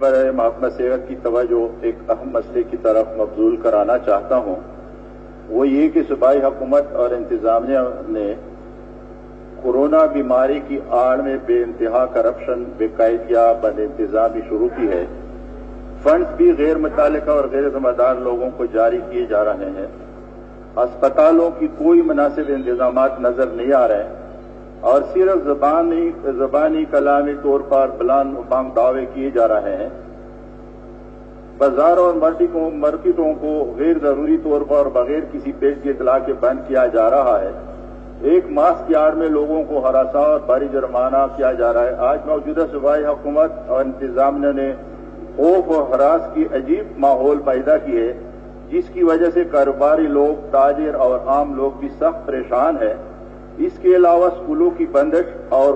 برائے محکمہ صحت کی توجہ ایک اہم مسئلے کی طرف مبذول کرانا چاہتا ہوں، وہ یہ کہ صوبائی حکومت اور انتظامیہ نے کورونا بیماری کی آڑ میں بے انتہا کرپشن، بے قاعدگی، بد انتظامی شروع کی ہے۔ فنڈز بھی غیر متعلقہ اور غیر ذمہ دار لوگوں کو جاری کیے جا رہے ہیں۔ اسپتالوں کی کوئی مناسب انتظامات نظر نہیں آ رہے اور صرف زبانی کلامی طور پر بلند بانگ دعوے کیے جا رہے ہیں۔ بازاروں اور مارکیٹوں کو غیر ضروری طور پر بغیر کسی پیشگی اطلاع کے بند کیا جا رہا ہے۔ ایک ماسک کی آڑ میں لوگوں کو ہراساں اور بھاری جرمانہ کیا جا رہا ہے۔ آج موجودہ صوبائی حکومت اور انتظامیہ نے خوف و ہراس کی عجیب ماحول پیدا کی ہے، جس کی وجہ سے کاروباری لوگ، تاجر اور عام لوگ بھی سخت پریشان ہیں۔ اس کے علاوہ اسکولوں کی بندش اور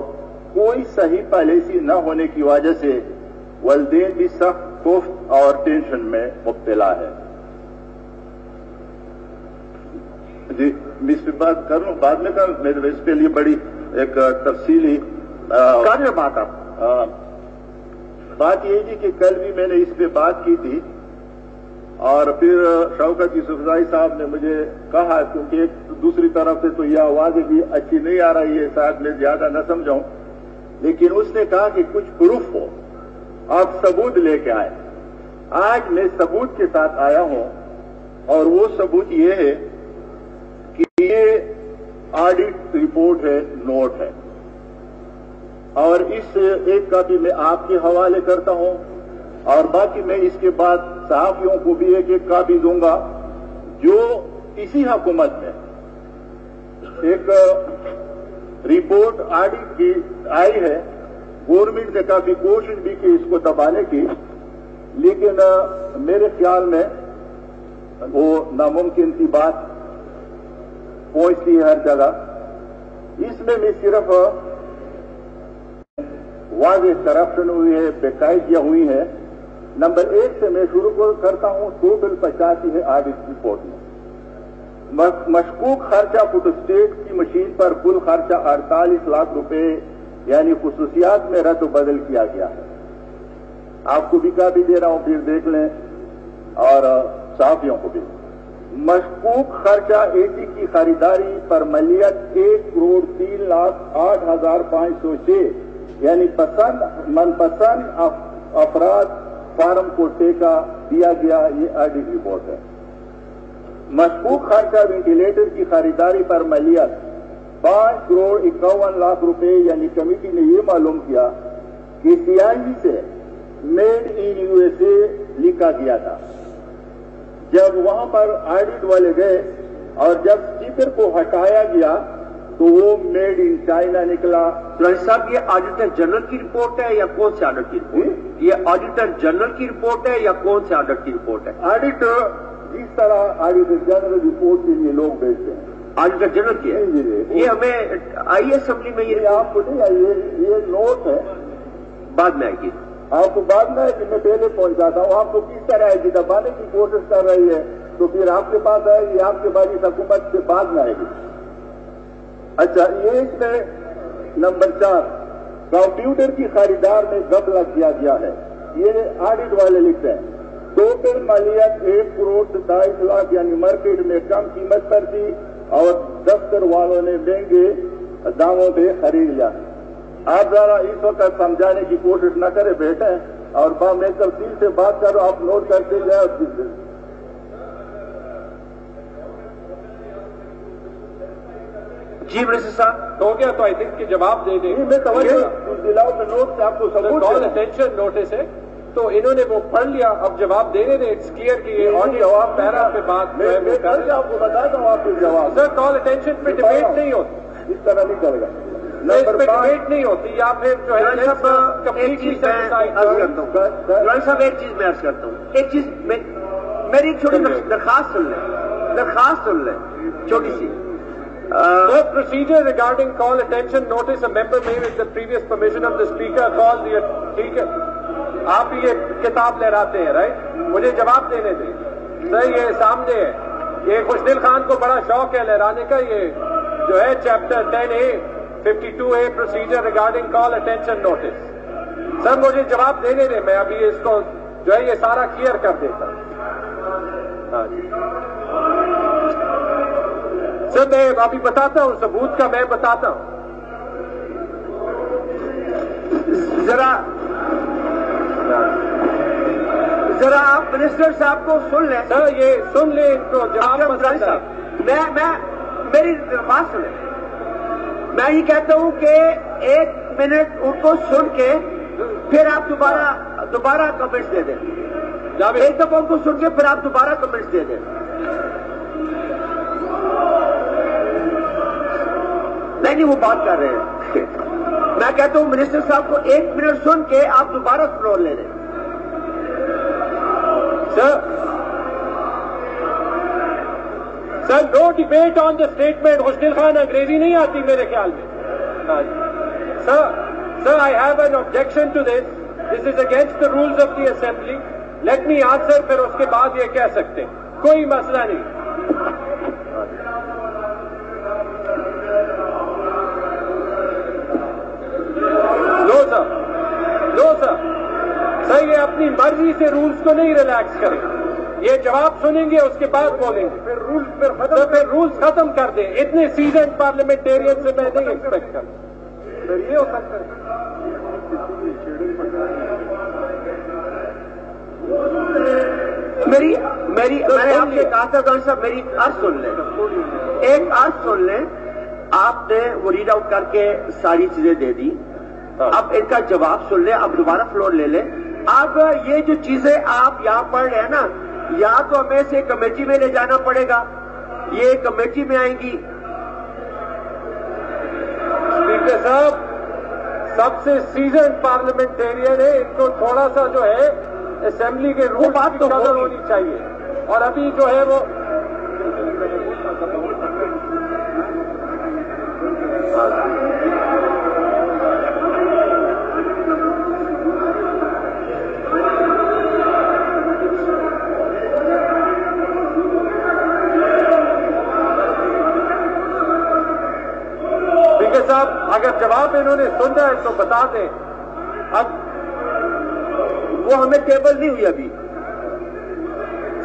کوئی صحیح پالیسی نہ ہونے کی وجہ سے والدین بھی سخت خوف اور ٹینشن میں مبتلا ہے۔ جی اس پہ بات کروں، بعد میں کروں، میرے اس کے لیے بڑی ایک تفصیلی بات یہ تھی کہ کل بھی میں نے اس پہ بات کی تھی اور پھر شوکت یوسفزئی صاحب نے مجھے کہا، کیونکہ ایک دوسری طرف سے تو یہ آوازیں بھی اچھی نہیں آ رہی ہے، شاید میں زیادہ نہ سمجھاؤں، لیکن اس نے کہا کہ کچھ پروف ہو، آپ ثبوت لے کے آئے۔ آج میں ثبوت کے ساتھ آیا ہوں اور وہ ثبوت یہ ہے کہ یہ آڈٹ رپورٹ ہے، نوٹ ہے، اور اس ایک کاپی میں آپ کے حوالے کرتا ہوں اور باقی میں اس کے بعد صحافیوں کو بھی ایک ایک کاپی دوں گا۔ جو اسی حکومت میں ایک رپورٹ آڈٹ کی آئی ہے، گورنمنٹ نے کافی کوشش بھی کی اس کو دبانے کی، لیکن میرے خیال میں وہ ناممکن سی بات پہنچتی ہے ہر جگہ۔ اس میں بھی صرف واضح کرپشن ہوئی ہے، بے قاعدگیاں ہوئی ہیں۔ نمبر 1 سے میں شروع کرتا ہوں۔ ٹوٹل 85 ہے آڈٹ رپورٹ میں۔ مشکوک خرچہ فوٹو اسٹیٹ کی مشین پر کل خرچہ 48 لاکھ روپے یعنی خصوصیات میں رد و بدل کیا گیا ہے۔ آپ کو بھی کاپی دے رہا ہوں، پھر دیکھ لیں، اور صحافیوں کو بھی۔ مشکوک خرچہ اے سی کی خریداری پر مالیت 1,03,08,506 یعنی من پسند افراد فارم کو ٹیکہ دیا گیا، یہ آڈٹ رپورٹ ہے۔ مشکوک خرچہ وینٹیلیٹر کی خریداری پر مالیت 5,51,00,000 روپے یعنی کمیٹی نے یہ معلوم کیا کہ سیاہی سے made in U S A لکھا گیا تھا۔ جب وہاں پر آڈٹ والے گئے اور جب اسٹیکر کو ہٹایا گیا تو وہ میڈ ان چائنا نکلا۔ صاحب یہ آڈیٹر جنرل کی رپورٹ ہے یا کون سے آڈٹ کی رپورٹ؟ یہ آڈیٹر جنرل کی رپورٹ ہے یا کون سے آڈٹ کی رپورٹ ہے؟ آڈیٹر جس طرح آڈیٹر جنرل رپورٹ کے لیے لوگ بھیجتے ہیں، آڈیٹر جنرل کی ہے۔ یہ ہمیں آئی اسمبلی میں یہ آپ کو نہیں آئی، یہ نوٹ ہے، بعد میں آئے گی۔ آپ کو بعد میں ہے کہ میں پہلے پہنچاتا ہوں۔ آپ کو کس طرح ہے کہ دبانے کی کوشش کر رہی ہے تو پھر آپ کے پاس آئے گی، آپ کے بعد اس حکومت سے بعد میں آئے گی۔ اچھا، یہ اس میں نمبر 4 کمپیوٹر کی خریدار میں غفلہ کیا گیا ہے، یہ آڈٹ والے لکھتے ہیں۔ ٹوٹل مالیت 1,27,00,000 یعنی مارکیٹ میں کم قیمت پر تھی اور دفتر والوں نے مہنگے داموں پہ خرید لیا۔ آپ ذرا اس وقت سمجھانے کی کوشش نہ کریں بیٹے، اور میں تفصیل سے بات کروں، آپ نوٹ کرتے جائیں۔ جی منسٹر صاحب ہو گیا تو آئی تھنک کہ جواب دے دیں۔ میں توجہ دلاؤ میں نوٹ سے آپ کو ثبوت کال اٹینشن نوٹس ہے تو انہوں نے وہ پڑھ لیا، اب جواب دینے دیں۔ اٹس کلیئر کہ یہ آڈٹ جواب پیرا پہ بات میں آپ کو بتاتا ہوں، آپ کو جواب سر کال اٹینشن پہ ڈبیٹ نہیں ہوتی، اس طرح نہیں کرے گا، اس پہ ڈبیٹ نہیں ہوتی، یا پھر جو ہے صاحب ایک چیز میں عرض کرتا ہوں، ایک چیز میری ایک چھوٹی درخواست سن لیں چھوٹی سی۔ The procedure regarding call attention notice a member may with the previous permission of the speaker call the ٹھیک ہے، آپ یہ کتاب لہراتے ہیں رائٹ، مجھے جواب دینے دیں سر۔ یہ سامنے ہے، یہ خوشدل خان کو بڑا شوق ہے لہرانے کا، یہ جو ہے chapter 10A 52A procedure regarding call attention notice۔ سر مجھے جواب دینے دیں، میں ابھی اس کو جو ہے یہ سارا کلیئر کر دیتا ہوں. ہاں جی سر میں ابھی بتاتا ہوں، ثبوت کا میں بتاتا ہوں. ذرا آپ منسٹر صاحب کو سن لیں. سر یہ سن لیں ان کو جواب مزاری صاحب، میں میری بات سنیں. میں یہ کہتا ہوں کہ 1 منٹ ان کو سن کے پھر آپ دوبارہ کمنٹس دے دیں. ایک دفعہ ان کو سن کے پھر آپ دوبارہ کمنٹس دے دیں. نہیں وہ بات کر رہے ہیں. میں کہتا ہوں منسٹر صاحب کو 1 منٹ سن کے آپ دوبارہ فلور لے لیں. Sir no debate on the statement. Khushdil Khan انگریزی نہیں آتی میرے خیال میں. Sir I have an objection to this. This is against the rules of the assembly. Let me answer, پھر اس کے بعد یہ کہہ سکتے ہیں، کوئی مسئلہ نہیں. نو سر یہ اپنی مرضی سے رولز کو نہیں ریلیکس کریں. یہ جواب سنیں گے اس کے بعد بولیں گے. پھر رولز ختم کر دیں. اتنے سیزن پارلیمنٹیرین سے میں نہیں ایکسپیکٹ کرتا. یہ ہو سکتا ہے. میں نے آپ سے کہا تھا ڈاکٹر صاحب میری عرض سن لیں. ایک عرض سن لیں. آپ نے وہ ریڈ آؤٹ کر کے ساری چیزیں دے دی. اب ان کا جواب سن لیں. اب دوبارہ فلور لے لیں. اب یہ جو چیزیں آپ یہاں پڑھ رہے ہیں نا، یا تو ہمیں اسے کمیٹی میں لے جانا پڑے گا، یہ کمیٹی میں آئیں گی. اسپیکر صاحب سب سے سیزن پارلیمنٹیرین ہے، ان کو تھوڑا سا جو ہے اسمبلی کے رول کی قدر ہونی چاہیے. اور ابھی جو ہے وہ صاحب اگر جواب انہوں نے سننا ہے تو بتا دیں. اب وہ ہمیں ٹیبل نہیں ہوئی ابھی.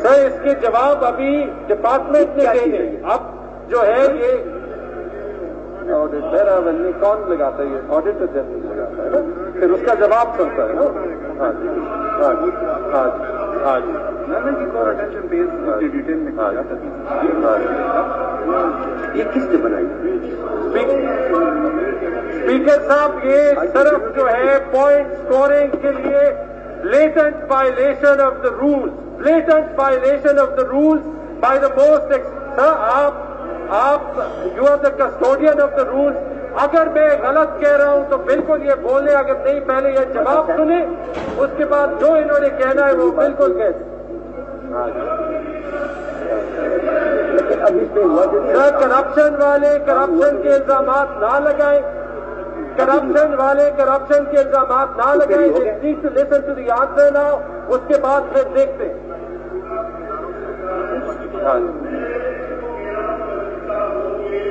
سر اس کے جواب ابھی ڈپارٹمنٹ نے دینے. اب جو ہے یہ آڈیٹ کون لگاتا ہے؟ یہ آڈیٹر جنرل لگاتا ہے نا، پھر اس کا جواب سنتا ہے نا. ہاں جی ہاں جی ہاں جی ہاں جی یہ کس نے بنائی؟ اسپیکر صاحب یہ صرف جو ہے پوائنٹ سکورنگ کے لیے blatant violation of the rules, blatant violation of the rules by the most. Sir آپ you are the custodian of the rules. اگر میں غلط کہہ رہا ہوں تو بالکل یہ بولیں، اگر نہیں پہلے یہ جواب سنیں، اس کے بعد جو انہوں نے کہنا ہے وہ بالکل کہہ دیں. سر کرپشن والے کرپشن کے الزامات نہ لگائیں. کرپشن والے کرپشن کے الزامات نہ لگائیں. Need to listen to the answer now. اس کے بعد پھر دیکھتے ہیں.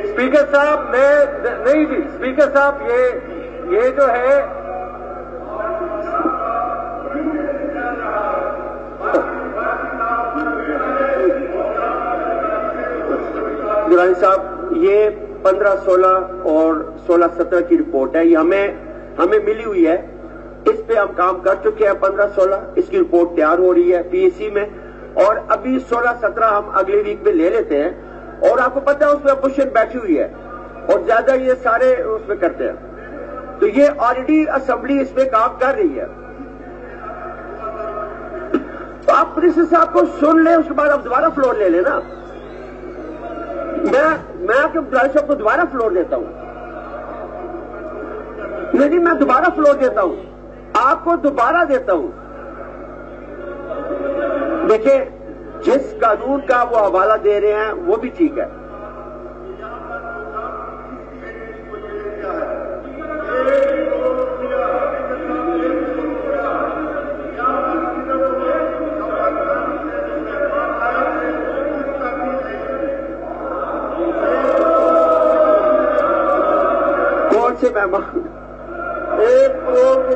اسپیکر صاحب میں نہیں جی اسپیکر صاحب یہ جو ہے گرانی صاحب یہ 15-16 اور 16-17 کی رپورٹ ہے. یہ ہمیں ملی ہوئی ہے. اس پہ ہم کام کر چکے ہیں. 15-16 اس کی رپورٹ تیار ہو رہی ہے پی ایس سی میں، اور ابھی 16-17 ہم اگلی ویک میں لے لیتے ہیں. اور آپ کو پتہ ہے اس میں اپوزیشن بیٹھی ہوئی ہے اور زیادہ یہ سارے اس میں کرتے ہیں. تو یہ آلریڈی اسمبلی اس پہ کام کر رہی ہے. تو آپ منسٹر صاحب کو سن لیں، اس کے بعد آپ دوبارہ فلور لے لیں نا. میں آپ کے مداری صاحب کو دوبارہ فلور دیتا ہوں. نہیں میں دوبارہ فلور دیتا ہوں، آپ کو دوبارہ دیتا ہوں. دیکھیں جس قانون کا وہ حوالہ دے رہے ہیں وہ بھی ٹھیک ہے. کون سے مہمان؟ 1 کروڑ روپیہ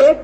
1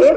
1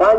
5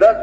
10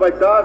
50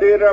13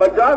50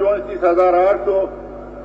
34,800।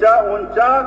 49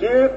6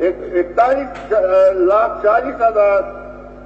41,40,000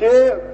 6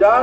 4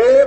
1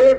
1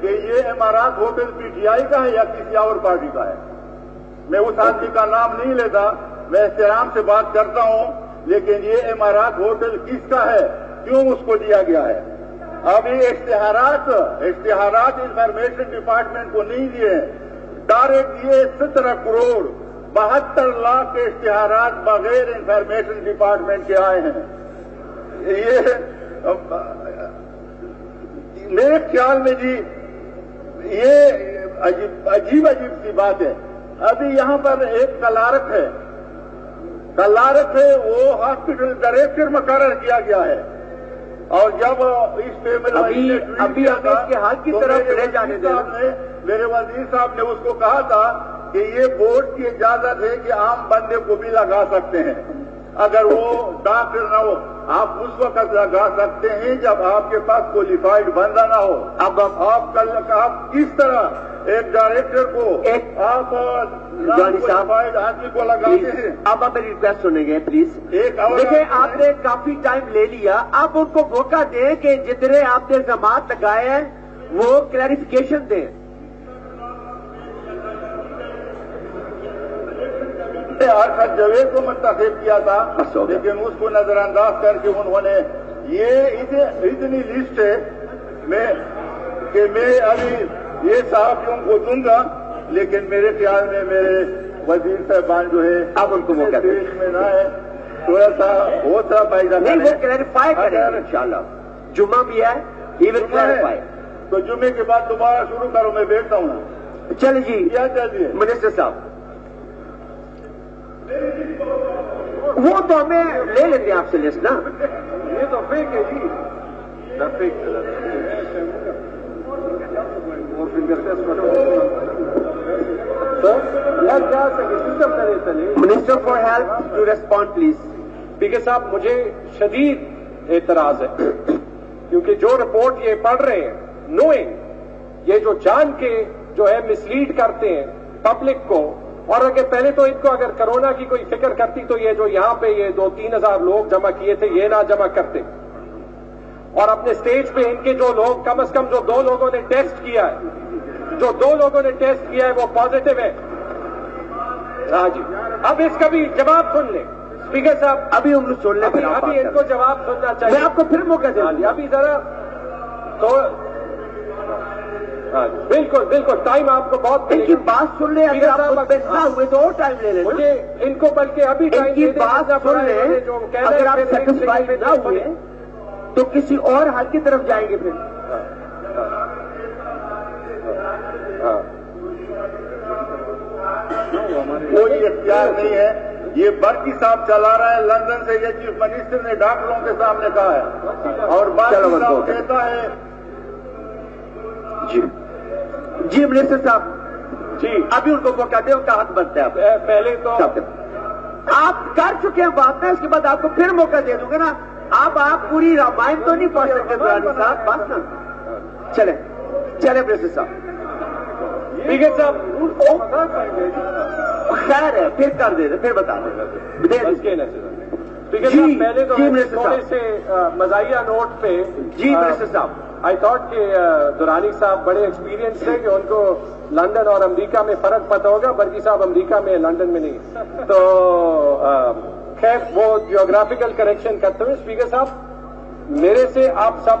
کہ یہ امارات ہوٹل PTI کا ہے یا کسی اور پارٹی کا ہے. میں اس آدمی کا نام نہیں لیتا, میں احترام سے بات کرتا ہوں, لیکن یہ امارات ہوٹل کس کا ہے, کیوں اس کو دیا گیا ہے؟ ابھی اشتہارات انفارمیشن ڈپارٹمنٹ کو نہیں دیے, ڈائریکٹ دیے 17 کروڑ 72 لاکھ کے اشتہارات بغیر انفارمیشن ڈپارٹمنٹ کے آئے ہیں. یہ میرے خیال میں جی یہ عجیب سی بات ہے. ابھی یہاں پر ایک کلارک ہے, وہ ہاسپٹل ڈائریکٹر مقرر کیا گیا ہے, اور جب اس پہ ابھی کے حال کی طرف لے جانے میرے وزیر صاحب نے اس کو کہا تھا کہ یہ بورڈ کی اجازت ہے کہ عام بندے کو بھی لگا سکتے ہیں, اگر وہ ڈاکٹر نہ ہو. آپ اس وقت لگا سکتے ہیں جب آپ کے پاس کوالیفائڈ بندہ نہ ہو. اب آپ کس طرح ایک ڈائریکٹر کو آپ کوالیفائڈ آدمی کو لگاتے ہیں؟ اب آپ میری ریکویسٹ سنیں گے پلیز. دیکھیں آپ نے کافی ٹائم لے لیا, آپ ان کو موقع دیں کہ جتنے آپ نے الزامات لگائے ہیں وہ کلیریفیکیشن دیں. ارشد جاوید کو منتخب کیا تھا, لیکن اس کو نظر انداز کر کے انہوں نے یہ اتنی لسٹ ہے کہ میں ابھی یہ صحافیوں کو دوں گا, لیکن میرے خیال میں میرے وزیر صاحبان جو ہے اب ان کو موقع دیش میں نہ ہے, تھوڑا سا ہوتا فائدہ نہیں, وہ کلیریفائی کریں انشاءاللہ. جمعہ بھی ہے, ہی ول کلیریفائی. تو جمعے کے بعد دوبارہ شروع کرو, میں بیٹھتا ہوں. چلے جی, کیا چاہیے منسٹر صاحب؟ وہ تو ہمیں لے لیتے ہیں آپ سے لسٹ نا. یہ تو فیک ہے جی, minister for health to respond please. Speaker صاحب مجھے شدید اعتراض ہے, کیونکہ جو رپورٹ یہ پڑھ رہے ہیں نوئنگ, یہ جو جان کے جو ہے مسلیڈ کرتے ہیں پبلک کو, اور اگر پہلے تو ان کو اگر کرونا کی کوئی فکر کرتی تو یہ جو یہاں پہ یہ 2-3 ہزار لوگ جمع کیے تھے یہ نہ جمع کرتے, اور اپنے سٹیج پہ ان کے جو لوگ کم از کم جو 2 لوگوں نے ٹیسٹ کیا ہے, وہ پازیٹو ہے. ہاں جی, اب اس کا بھی جواب سن لیں اسپیکر صاحب. ابھی ہم لوگ سن لیں, ابھی ان کو جواب سننا چاہیے. میں آپ کو پھر موقع دوں گا. ابھی ذرا تو بالکل ٹائم آپ کو بہت ان کی بات سن لیں. اگر آپ نہ ہوئے تو اور ٹائم لے لیں. مجھے ان کو بلکہ ابھی ان کی بات سن لیں. اگر آپ سیٹسفائی نہ ہوئے تو کسی اور حل کی طرف جائیں گے. پھر کوئی اختیار نہیں ہے, یہ برقی صاحب چلا رہا ہے. لندن سے یہ چیف منسٹر نے ڈاکٹروں کے سامنے کہا ہے, اور باقی صاحب کہتا ہے. جی منسٹر صاحب جی, ابھی ان کو موقع دیں, ان کا حق بنتا ہے. پہلے تو آپ کر چکے ہیں بات ہے, اس کے بعد آپ کو پھر موقع دے دوں گا نا. آپ پوری رامائن تو نہیں پڑھ سکتے درانی صاحب, بات نا. چلے منسٹر صاحب. اسپیکر صاحب خیر ہے, پھر کر دے, پھر بتا دیں. اسپیکر صاحب پہلے تو تھوڑے سے مزاحیہ نوٹ پہ. جی منسٹر صاحب, آئی تھاٹ کہ دورانی صاحب بڑے ایکسپیرینس ہے کہ ان کو لندن اور امریکہ میں فرق پتہ ہوگا. برقی صاحب امریکہ میں, لندن میں نہیں. تو خیر وہ جیوگرافیکل کریکشن کرتے ہوئے اسپیکر صاحب میرے سے آپ سب